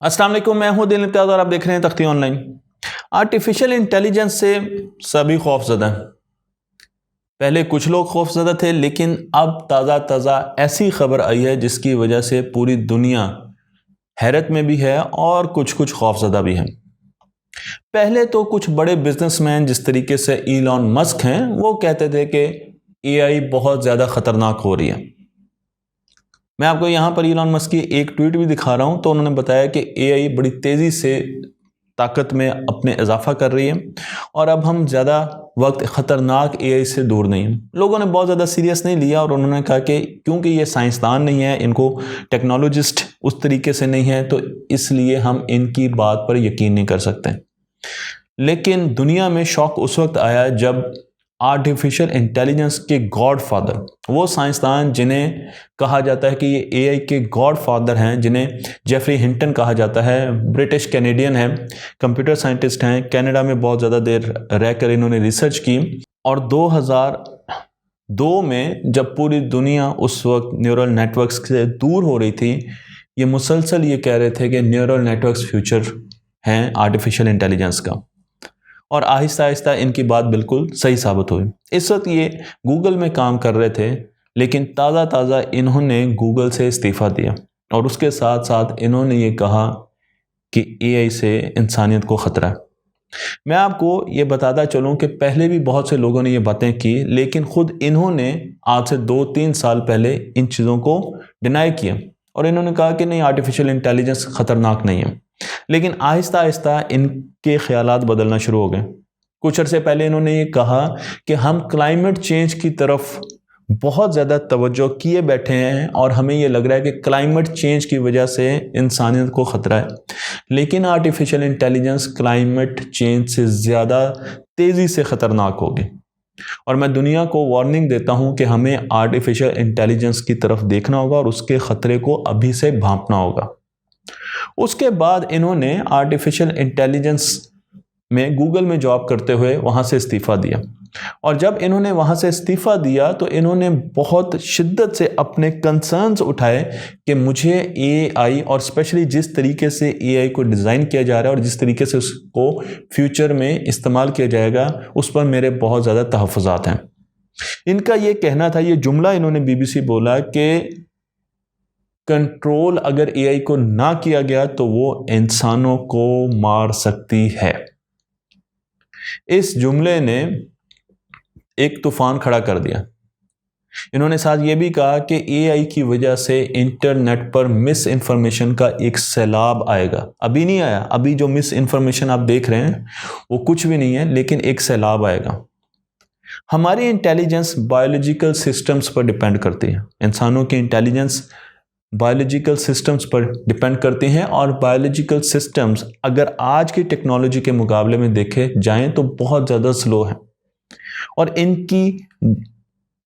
अस्सलाम वालेकुम, मैं हूं दिल इम्तियाज़ और आप देख रहे हैं तख्ती ऑनलाइन। आर्टिफिशियल इंटेलिजेंस से सभी खौफज़दा हैं। पहले कुछ लोग खौफज़दा थे, लेकिन अब ताज़ा ऐसी खबर आई है जिसकी वजह से पूरी दुनिया हैरत में भी है और कुछ खौफज़दा भी हैं। पहले तो कुछ बड़े बिजनेसमैन जिस तरीके से इलॉन मस्क हैं, वो कहते थे कि एआई बहुत ज़्यादा ख़तरनाक हो रही है। मैं आपको यहाँ पर इलॉन मस्क की एक ट्वीट भी दिखा रहा हूँ। तो उन्होंने बताया कि एआई बड़ी तेज़ी से ताकत में अपने इजाफा कर रही है और अब हम ज़्यादा वक्त ख़तरनाक एआई से दूर नहीं हैं। लोगों ने बहुत ज़्यादा सीरियस नहीं लिया और उन्होंने कहा कि क्योंकि ये साइंसदान नहीं है, इनको टेक्नोलॉजिस्ट उस तरीके से नहीं है, तो इसलिए हम इनकी बात पर यकीन नहीं कर सकते। लेकिन दुनिया में शौक उस वक्त आया जब आर्टिफिशियल इंटेलिजेंस के गॉड फादर, वो साइंसदान जिन्हें कहा जाता है कि ये एआई के गॉड फादर हैं, जिन्हें जेफरी हिंटन कहा जाता है, ब्रिटिश कैनेडियन हैं, कंप्यूटर साइंटिस्ट हैं, कनाडा में बहुत ज़्यादा देर रहकर इन्होंने रिसर्च की। और 2002 में जब पूरी दुनिया उस वक्त न्यूरल नेटवर्क्स से दूर हो रही थी, ये मुसलसल ये कह रहे थे कि न्यूरल नेटवर्क्स फ्यूचर हैं आर्टिफिशियल इंटेलिजेंस का, और आहिस्ता आहिस्ता इनकी बात बिल्कुल सही साबित हुई। इस वक्त ये गूगल में काम कर रहे थे, लेकिन ताज़ा इन्होंने गूगल से इस्तीफ़ा दिया और उसके साथ साथ इन्होंने ये कहा कि एआई से इंसानियत को ख़तरा है। मैं आपको ये बताता चलूँ कि पहले भी बहुत से लोगों ने ये बातें की, लेकिन ख़ुद इन्होंने आज से 2-3 साल पहले इन चीज़ों को डिनाई किया और इन्होंने कहा कि नहीं, आर्टिफिशियल इंटेलिजेंस ख़तरनाक नहीं है। लेकिन आहिस्ता आहिस्ता इनके ख्यालात बदलना शुरू हो गए। कुछ अरसे पहले इन्होंने ये कहा कि हम क्लाइमेट चेंज की तरफ बहुत ज़्यादा तवज्जो किए बैठे हैं और हमें ये लग रहा है कि क्लाइमेट चेंज की वजह से इंसानियत को ख़तरा है। लेकिन आर्टिफिशियल इंटेलिजेंस क्लाइमेट चेंज से ज़्यादा तेज़ी से ख़तरनाक होगी और मैं दुनिया को वार्निंग देता हूँ कि हमें आर्टिफिशियल इंटेलिजेंस की तरफ देखना होगा और उसके ख़तरे को अभी से भांपना होगा। उसके बाद इन्होंने आर्टिफिशियल इंटेलिजेंस में गूगल में जॉब करते हुए वहाँ से इस्तीफ़ा दिया और जब इन्होंने वहाँ से इस्तीफ़ा दिया तो इन्होंने बहुत शिद्दत से अपने कंसर्न्स उठाए कि मुझे एआई और स्पेशली जिस तरीके से एआई को डिज़ाइन किया जा रहा है और जिस तरीके से उसको फ्यूचर में इस्तेमाल किया जाएगा, उस पर मेरे बहुत ज़्यादा तहफ़्फ़ुज़ात हैं। इनका ये कहना था, ये जुमला इन्होंने बीबीसी बोला कि कंट्रोल अगर एआई को ना किया गया तो वो इंसानों को मार सकती है। इस जुमले ने एक तूफान खड़ा कर दिया। इन्होंने साथ ये भी कहा कि एआई की वजह से इंटरनेट पर मिस इन्फॉर्मेशन का एक सैलाब आएगा। अभी नहीं आया, अभी जो मिस इन्फॉर्मेशन आप देख रहे हैं वो कुछ भी नहीं है, लेकिन एक सैलाब आएगा। हमारी इंटेलिजेंस बायोलॉजिकल सिस्टम्स पर डिपेंड करती है। इंसानों की इंटेलिजेंस बायोलॉजिकल सिस्टम्स पर डिपेंड करती हैं और बायोलॉजिकल सिस्टम्स अगर आज की टेक्नोलॉजी के मुकाबले में देखे जाएं तो बहुत ज़्यादा स्लो हैं और इनकी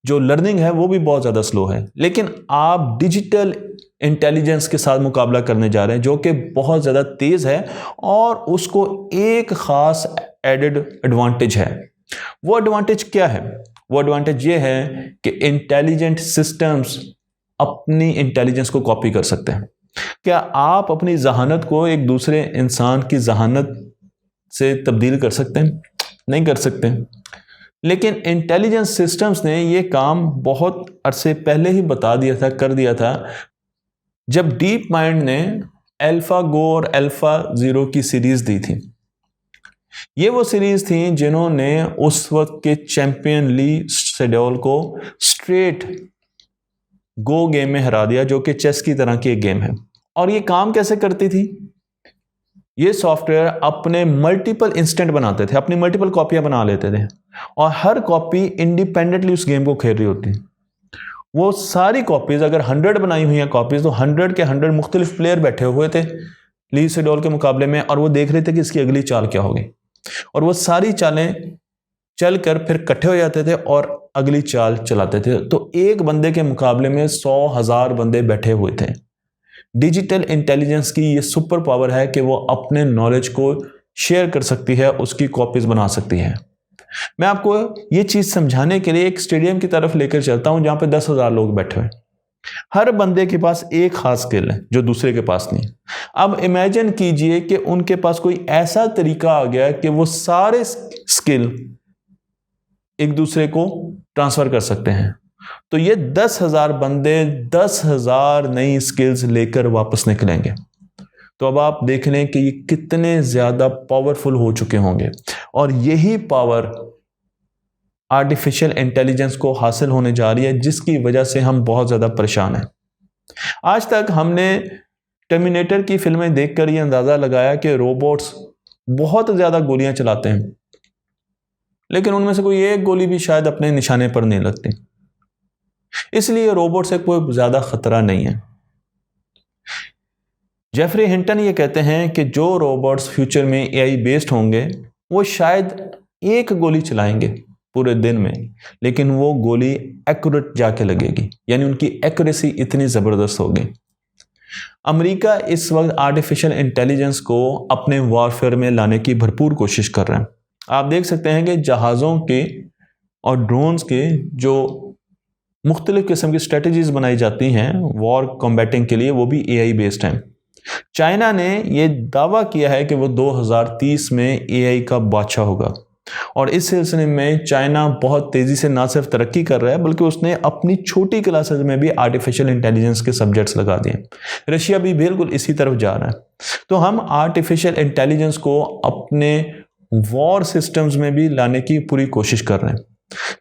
जो लर्निंग है वो भी बहुत ज़्यादा स्लो है। लेकिन आप डिजिटल इंटेलिजेंस के साथ मुकाबला करने जा रहे हैं जो कि बहुत ज़्यादा तेज़ है और उसको एक ख़ास एडेड एडवांटेज है। वो एडवांटेज क्या है? वो एडवांटेज ये है कि इंटेलिजेंट सिस्टम्स अपनी इंटेलिजेंस को कॉपी कर सकते हैं। क्या आप अपनी जहानत को एक दूसरे इंसान की जहानत से तब्दील कर सकते हैं? नहीं कर सकते। लेकिन इंटेलिजेंस सिस्टम्स ने ये काम बहुत अरसे पहले ही बता दिया था, कर दिया था, जब डीप माइंड ने अल्फा गो और अल्फा ज़ीरो की सीरीज़ दी थी। ये वो सीरीज़ थी जिन्होंने उस वक्त के चैंपियन ली सेडोल को स्ट्रेट गो गेम में हरा दिया, जो कि चेस की तरह की एक गेम है। और ये काम कैसे करती थी? ये सॉफ्टवेयर अपने मल्टीपल इंस्टेंट बनाते थे, अपनी मल्टीपल कॉपियां बना लेते थे और हर कॉपी इंडिपेंडेंटली उस गेम को खेल रही होती। वो सारी कॉपीज, अगर 100 बनाई हुई हैं कॉपीज, तो 100 के 100 मुख्तलिफ प्लेयर बैठे हुए थे ली सेडोल के मुकाबले में और वो देख रहे थे कि इसकी अगली चाल क्या होगी और वो सारी चालें चलकर फिर इकट्ठे हो जाते थे और अगली चाल चलाते थे। तो एक बंदे के मुकाबले में 100,000 बंदे बैठे हुए थे। डिजिटल इंटेलिजेंस की ये सुपर पावर है कि वो अपने नॉलेज को शेयर कर सकती है, उसकी कॉपीज बना सकती है। मैं आपको ये चीज़ समझाने के लिए एक स्टेडियम की तरफ लेकर चलता हूँ जहाँ पे 10,000 लोग बैठे हुए हैं। हर बंदे के पास एक खास स्किल है जो दूसरे के पास नहीं। अब इमेजिन कीजिए कि उनके पास कोई ऐसा तरीका आ गया कि वो सारे स्किल एक दूसरे को ट्रांसफर कर सकते हैं। तो ये 10,000 बंदे 10,000 नई स्किल्स लेकर वापस निकलेंगे। तो अब आप देख लें कि ये कितने ज्यादा पावरफुल हो चुके होंगे, और यही पावर आर्टिफिशियल इंटेलिजेंस को हासिल होने जा रही है, जिसकी वजह से हम बहुत ज़्यादा परेशान हैं। आज तक हमने टर्मिनेटर की फिल्में देखकर ये अंदाज़ा लगाया कि रोबोट्स बहुत ज़्यादा गोलियां चलाते हैं, लेकिन उनमें से कोई एक गोली भी शायद अपने निशाने पर नहीं लगती। इसलिए रोबोट से कोई ज़्यादा खतरा नहीं है। जेफरी हिंटन ये कहते हैं कि जो रोबोट्स फ्यूचर में एआई बेस्ड होंगे वो शायद एक गोली चलाएंगे पूरे दिन में, लेकिन वो गोली एक्यूरेट जाके लगेगी, यानी उनकी एक्यूरेसी इतनी ज़बरदस्त होगी। अमेरिका इस वक्त आर्टिफिशियल इंटेलिजेंस को अपने वॉरफेयर में लाने की भरपूर कोशिश कर रहे हैं। आप देख सकते हैं कि जहाज़ों के और ड्रोन्स के जो मुख्तलिफ किस्म की स्ट्रेटजीज बनाई जाती हैं वॉर कॉम्बैटिंग के लिए, वो भी एआई बेस्ड हैं। चाइना ने ये दावा किया है कि वो 2030 में एआई का बादशाह होगा, और इस सिलसिले में चाइना बहुत तेजी से ना सिर्फ तरक्की कर रहा है बल्कि उसने अपनी छोटी क्लासेस में भी आर्टिफिशियल इंटेलिजेंस के सब्जेक्ट्स लगा दिए। रशिया भी बिल्कुल इसी तरफ जा रहा है। तो हम आर्टिफिशियल इंटेलिजेंस को अपने वॉर सिस्टम्स में भी लाने की पूरी कोशिश कर रहे हैं,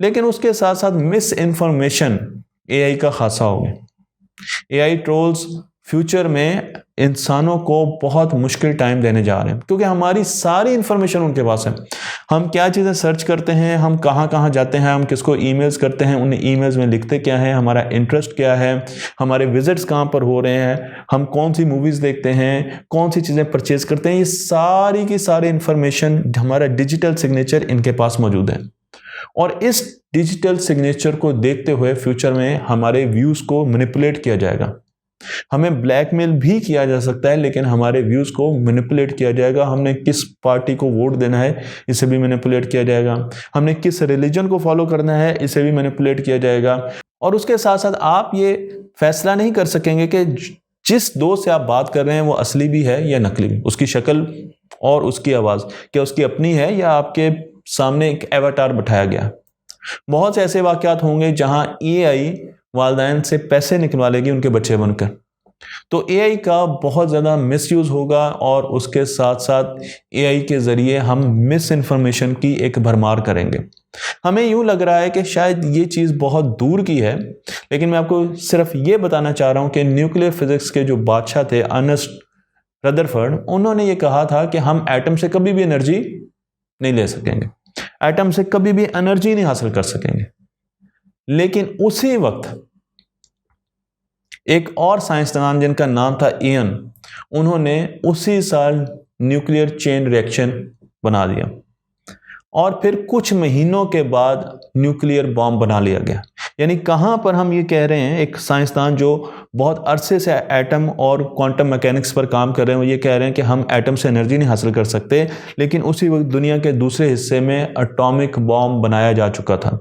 लेकिन उसके साथ साथ मिस इन्फॉर्मेशन एआई का खासा होगा। एआई ट्रोल्स फ्यूचर में इंसानों को बहुत मुश्किल टाइम देने जा रहे हैं, क्योंकि हमारी सारी इंफॉर्मेशन उनके पास है। हम क्या चीज़ें सर्च करते हैं, हम कहाँ कहाँ जाते हैं, हम किसको ईमेल्स करते हैं, उन ईमेल्स में लिखते क्या है, हमारा इंटरेस्ट क्या है, हमारे विजिट्स कहाँ पर हो रहे हैं, हम कौन सी मूवीज़ देखते हैं, कौन सी चीज़ें परचेज करते हैं, ये सारी की सारी इंफॉर्मेशन, हमारा डिजिटल सिग्नेचर इनके पास मौजूद है। और इस डिजिटल सिग्नेचर को देखते हुए फ्यूचर में हमारे व्यूज़ को मैनिपुलेट किया जाएगा। हमें ब्लैकमेल भी किया जा सकता है, लेकिन हमारे व्यूज़ को मैनिपुलेट किया जाएगा। हमने किस पार्टी को वोट देना है, इसे भी मैनिपुलेट किया जाएगा। हमने किस रिलीजन को फॉलो करना है, इसे भी मैनिपुलेट किया जाएगा। और उसके साथ साथ आप ये फैसला नहीं कर सकेंगे कि जिस दोस्त से आप बात कर रहे हैं वो असली भी है या नकली भी, उसकी शक्ल और उसकी आवाज़ क्या उसकी अपनी है या आपके सामने एक एवाटार बैठाया गया। बहुत से ऐसे वाकयात होंगे जहां एआई वालिदैन से पैसे निकलवा लेगी उनके बच्चे बनकर। तो एआई का बहुत ज़्यादा मिसयूज़ होगा, और उसके साथ साथ एआई के ज़रिए हम मिस इन्फॉर्मेशन की एक भरमार करेंगे। हमें यूँ लग रहा है कि शायद ये चीज़ बहुत दूर की है, लेकिन मैं आपको सिर्फ ये बताना चाह रहा हूँ कि न्यूक्लियर फिजिक्स के जो बादशाह थे अर्नेस्ट रदरफोर्ड, उन्होंने ये कहा था कि हम एटम से कभी भी एनर्जी नहीं ले सकेंगे, एटम से कभी भी एनर्जी नहीं हासिल कर सकेंगे। लेकिन उसी वक्त एक और साइंसदान जिनका नाम था इयन, उन्होंने उसी साल न्यूक्लियर चेन रिएक्शन बना दिया, और फिर कुछ महीनों के बाद न्यूक्लियर बॉम्ब बना लिया गया। यानी कहाँ पर हम ये कह रहे हैं, एक साइंसदान जो बहुत अरसे से एटम और क्वांटम मैकेनिक्स पर काम कर रहे हैं, वो ये कह रहे हैं कि हम एटम से एनर्जी नहीं हासिल कर सकते, लेकिन उसी वक्त दुनिया के दूसरे हिस्से में एटॉमिक बॉम्ब बनाया जा चुका था।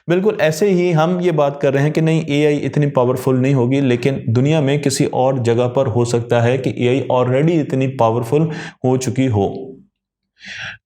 बिल्कुल ऐसे ही हम ये बात कर रहे हैं कि नहीं, एआई इतनी पावरफुल नहीं होगी, लेकिन दुनिया में किसी और जगह पर हो सकता है कि एआई ऑलरेडी इतनी पावरफुल हो चुकी हो।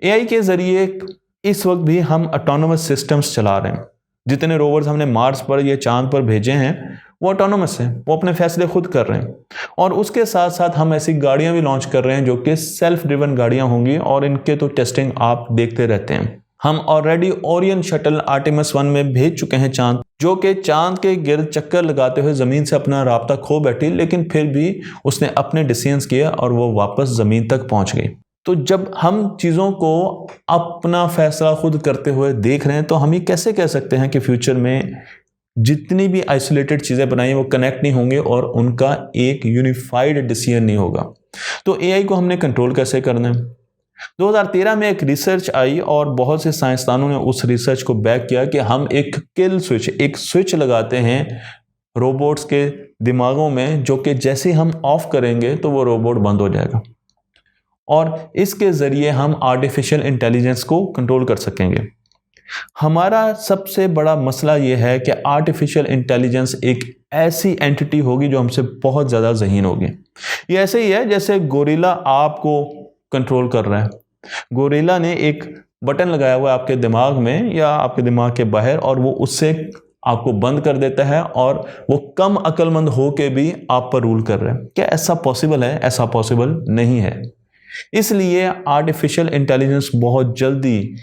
एआई के ज़रिए इस वक्त भी हम ऑटोनोमस सिस्टम्स चला रहे हैं। जितने रोवर्स हमने मार्स पर या चांद पर भेजे हैं वो ऑटोनोमस हैं, वो अपने फैसले खुद कर रहे हैं। और उसके साथ साथ हम ऐसी गाड़ियां भी लॉन्च कर रहे हैं जो कि सेल्फ ड्रिवन गाड़ियां होंगी, और इनके तो टेस्टिंग आप देखते रहते हैं। हम ऑलरेडी ओरियन शटल आर्टेमिस 1 में भेज चुके हैं चांद, जो कि चांद के गिर्द चक्कर लगाते हुए ज़मीन से अपना राब्ता खो बैठी, लेकिन फिर भी उसने अपने डिसीजंस किए और वो वापस ज़मीन तक पहुंच गई। तो जब हम चीज़ों को अपना फैसला खुद करते हुए देख रहे हैं, तो हम ये कैसे कह सकते हैं कि फ्यूचर में जितनी भी आइसोलेटेड चीज़ें बनाई वो कनेक्ट नहीं होंगे और उनका एक यूनिफाइड डिसीजन नहीं होगा। तो एआई को हमने कंट्रोल कैसे करना है? 2013 में एक रिसर्च आई और बहुत से साइंसदानों ने उस रिसर्च को बैक किया कि हम एक किल स्विच, एक स्विच लगाते हैं रोबोट्स के दिमागों में, जो कि जैसे ही हम ऑफ करेंगे तो वो रोबोट बंद हो जाएगा, और इसके ज़रिए हम आर्टिफिशियल इंटेलिजेंस को कंट्रोल कर सकेंगे। हमारा सबसे बड़ा मसला ये है कि आर्टिफिशियल इंटेलिजेंस एक ऐसी एंटिटी होगी जो हमसे बहुत ज़्यादा ज़हीन होगी। ये ऐसे ही है जैसे गोरिल्ला आपको कंट्रोल कर रहा है। गोरिल्ला ने एक बटन लगाया हुआ है आपके दिमाग में या आपके दिमाग के बाहर, और वो उससे आपको बंद कर देता है और वो कम अक्लमंद हो के भी आप पर रूल कर रहा है। क्या ऐसा पॉसिबल है? ऐसा पॉसिबल नहीं है। इसलिए आर्टिफिशियल इंटेलिजेंस बहुत जल्दी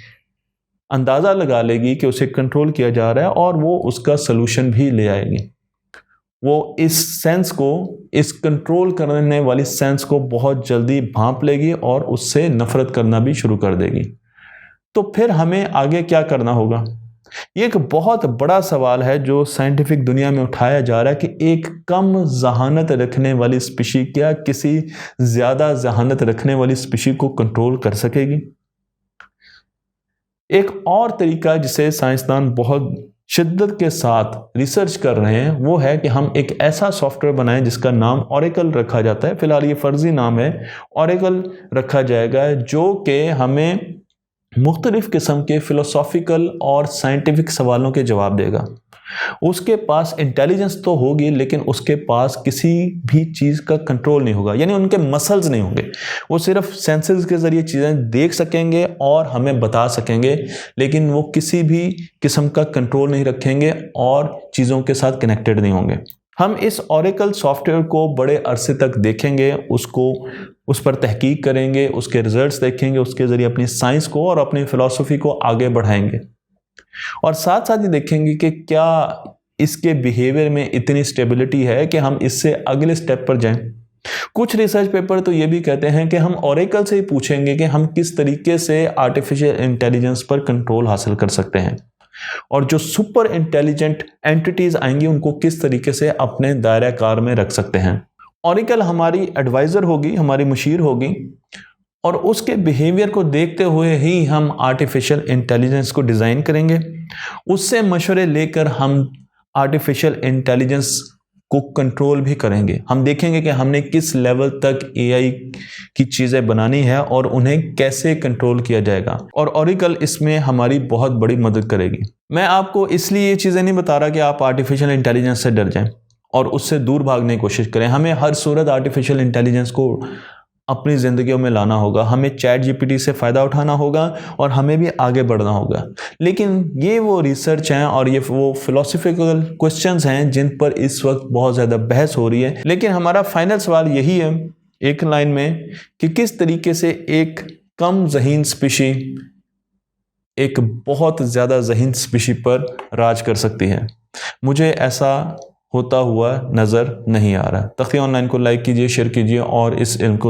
अंदाज़ा लगा लेगी कि उसे कंट्रोल किया जा रहा है और वो उसका सलूशन भी ले आएगी। वो इस सेंस को, इस कंट्रोल करने वाली सेंस को बहुत जल्दी भांप लेगी और उससे नफरत करना भी शुरू कर देगी। तो फिर हमें आगे क्या करना होगा? ये एक बहुत बड़ा सवाल है जो साइंटिफिक दुनिया में उठाया जा रहा है कि एक कम जहानत रखने वाली स्पीशी क्या किसी ज़्यादा जहानत रखने वाली स्पीशी को कंट्रोल कर सकेगी? एक और तरीका जिसे साइंसदान बहुत शिद्दत के साथ रिसर्च कर रहे हैं वो है कि हम एक ऐसा सॉफ्टवेयर बनाएं जिसका नाम ओरेकल रखा जाता है। फिलहाल ये फर्जी नाम है, ओरेकल रखा जाएगा, जो कि हमें मुख्तलिफ किस्म के फ़िलोसॉफ़िकल और साइंटिफिक सवालों के जवाब देगा। उसके पास इंटेलिजेंस तो होगी लेकिन उसके पास किसी भी चीज़ का कंट्रोल नहीं होगा, यानी उनके मसल्स नहीं होंगे। वो सिर्फ सेंसेस के ज़रिए चीज़ें देख सकेंगे और हमें बता सकेंगे, लेकिन वो किसी भी किस्म का कंट्रोल नहीं रखेंगे और चीज़ों के साथ कनेक्टेड नहीं होंगे। हम इस ओरेकल सॉफ्टवेयर को बड़े अरसे तक देखेंगे, उस पर तहकीक करेंगे, उसके रिजल्ट्स देखेंगे, उसके ज़रिए अपनी साइंस को और अपनी फ़िलासफ़ी को आगे बढ़ाएंगे और साथ साथ ही देखेंगे कि क्या इसके बिहेवियर में इतनी स्टेबिलिटी है कि हम इससे अगले स्टेप पर जाएं। कुछ रिसर्च पेपर तो ये भी कहते हैं कि हम ओरेकल से ही पूछेंगे कि हम किस तरीके से आर्टिफिशियल इंटेलिजेंस पर कंट्रोल हासिल कर सकते हैं और जो सुपर इंटेलिजेंट एंटिटीज आएंगी उनको किस तरीके से अपने दायरा कार में रख सकते हैं। ओरेकल हमारी एडवाइज़र होगी, हमारी मुशीर होगी और उसके बिहेवियर को देखते हुए ही हम आर्टिफिशियल इंटेलिजेंस को डिज़ाइन करेंगे। उससे मशवरे लेकर हम आर्टिफिशियल इंटेलिजेंस को कंट्रोल भी करेंगे। हम देखेंगे कि हमने किस लेवल तक एआई की चीज़ें बनानी है और उन्हें कैसे कंट्रोल किया जाएगा, और ओरेकल इसमें हमारी बहुत बड़ी मदद करेगी। मैं आपको इसलिए ये चीज़ें नहीं बता रहा कि आप आर्टिफिशियल इंटेलिजेंस से डर जाएं और उससे दूर भागने की कोशिश करें। हमें हर सूरत आर्टिफिशियल इंटेलिजेंस को अपनी ज़िंदगियों में लाना होगा। हमें चैट जीपीटी से फ़ायदा उठाना होगा और हमें भी आगे बढ़ना होगा। लेकिन ये वो रिसर्च हैं और ये वो फिलोसफिकल क्वेश्चंस हैं जिन पर इस वक्त बहुत ज़्यादा बहस हो रही है। लेकिन हमारा फाइनल सवाल यही है एक लाइन में कि किस तरीके से एक कम ज़हीन स्पीशी एक बहुत ज़्यादा ज़हीन स्पीशी पर राज कर सकती है। मुझे ऐसा होता हुआ नज़र नहीं आ रहा। तख्ती ऑनलाइन को लाइक कीजिए, शेयर कीजिए और इस इल्म को